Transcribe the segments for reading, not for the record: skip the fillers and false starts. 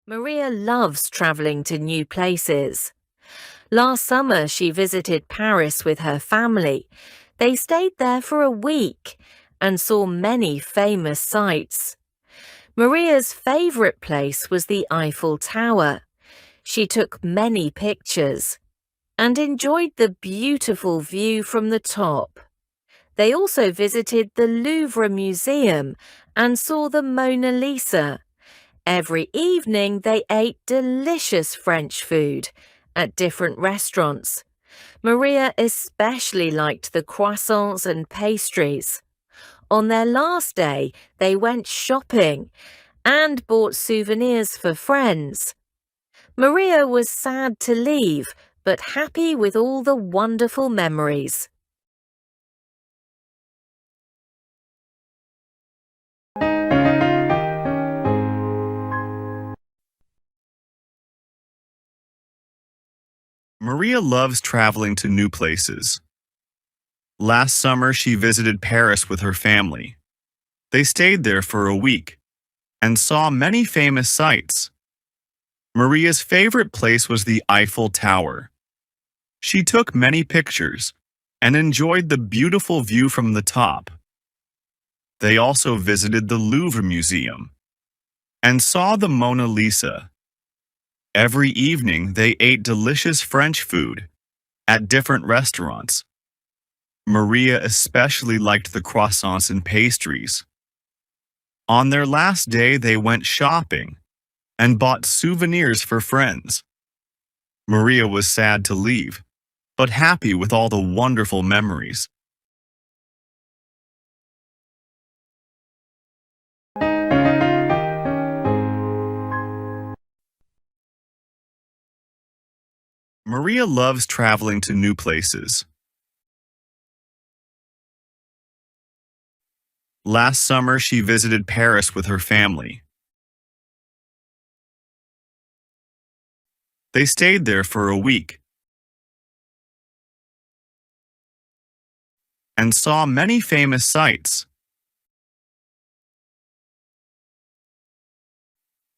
Maria loves traveling to new places. Last summer, she visited Paris with her family. They stayed there for a week and saw many famous sights. Maria's favorite place was the Eiffel Tower. She took many pictures and enjoyed the beautiful view from the top. They also visited the Louvre Museum and saw the Mona Lisa. Every evening they ate delicious French food at different restaurants. Maria especially liked the croissants and pastries. On their last day, they went shopping and bought souvenirs for friends. Maria was sad to leave, but happy with all the wonderful memories. Maria loves traveling to new places. Last summer, she visited Paris with her family. They stayed there for a week and saw many famous sights. Maria's favorite place was the Eiffel Tower. She took many pictures and enjoyed the beautiful view from the top. They also visited the Louvre Museum and saw the Mona Lisa. Every evening, they ate delicious French food at different restaurants. Maria especially liked the croissants and pastries. On their last day, they went shopping and bought souvenirs for friends. Maria was sad to leave, but happy with all the wonderful memories. Maria loves traveling to new places. Last summer, she visited Paris with her family. They stayed there for a week and saw many famous sights.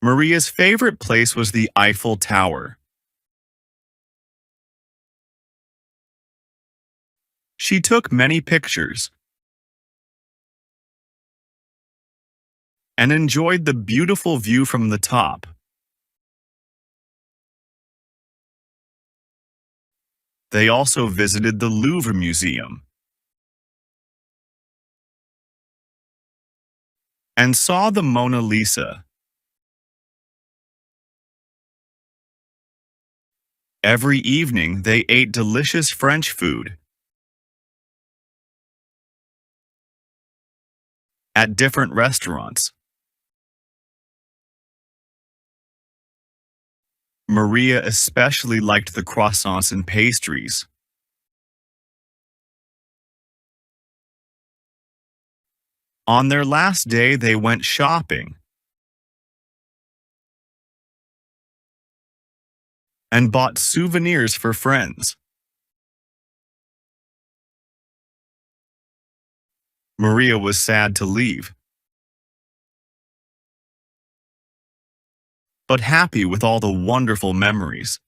Maria's favorite place was the Eiffel Tower. She took many pictures and enjoyed the beautiful view from the top. They also visited the Louvre Museum and saw the Mona Lisa. Every evening, they ate delicious French food at different restaurants. Maria especially liked the croissants and pastries. On their last day, they went shopping and bought souvenirs for friends. Maria was sad to leave, but happy with all the wonderful memories.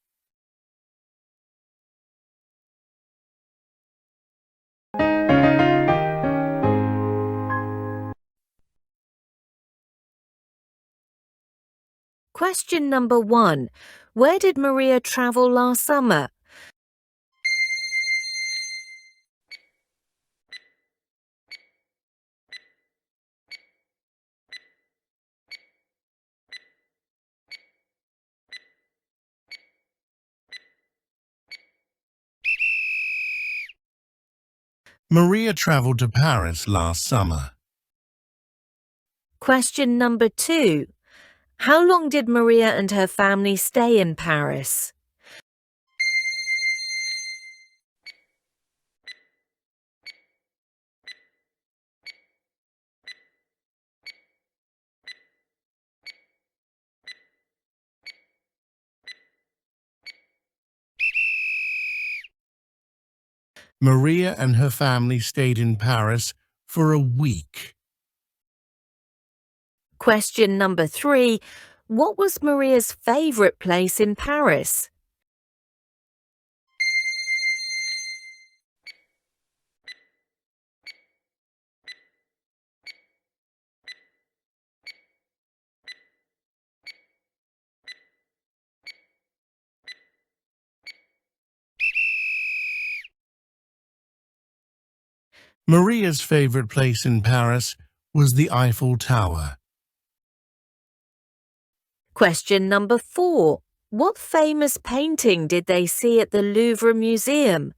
Question number 1. Where did Maria travel last summer? Maria traveled to Paris last summer. Question number 2. How long did Maria and her family stay in Paris? Maria and her family stayed in Paris for a week. Question number 3. What was Maria's favourite place in Paris? Maria's favorite place in Paris was the Eiffel Tower. Question number 4. What famous painting did they see at the Louvre Museum?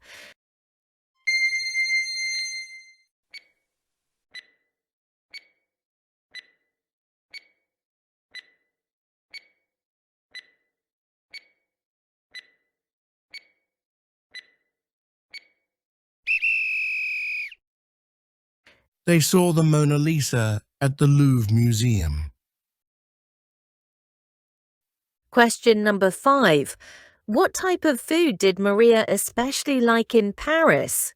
They saw the Mona Lisa at the Louvre Museum. Question number 5. What type of food did Maria especially like in Paris?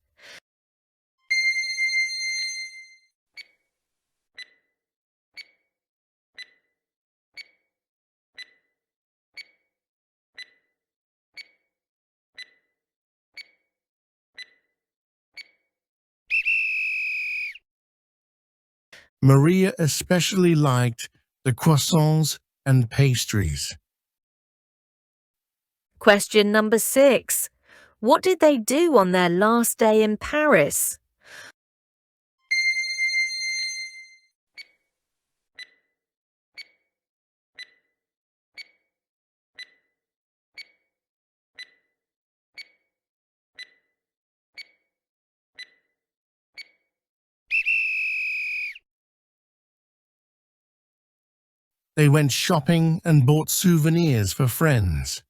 Maria especially liked the croissants and pastries. Question number 6. What did they do on their last day in Paris? They went shopping and bought souvenirs for friends.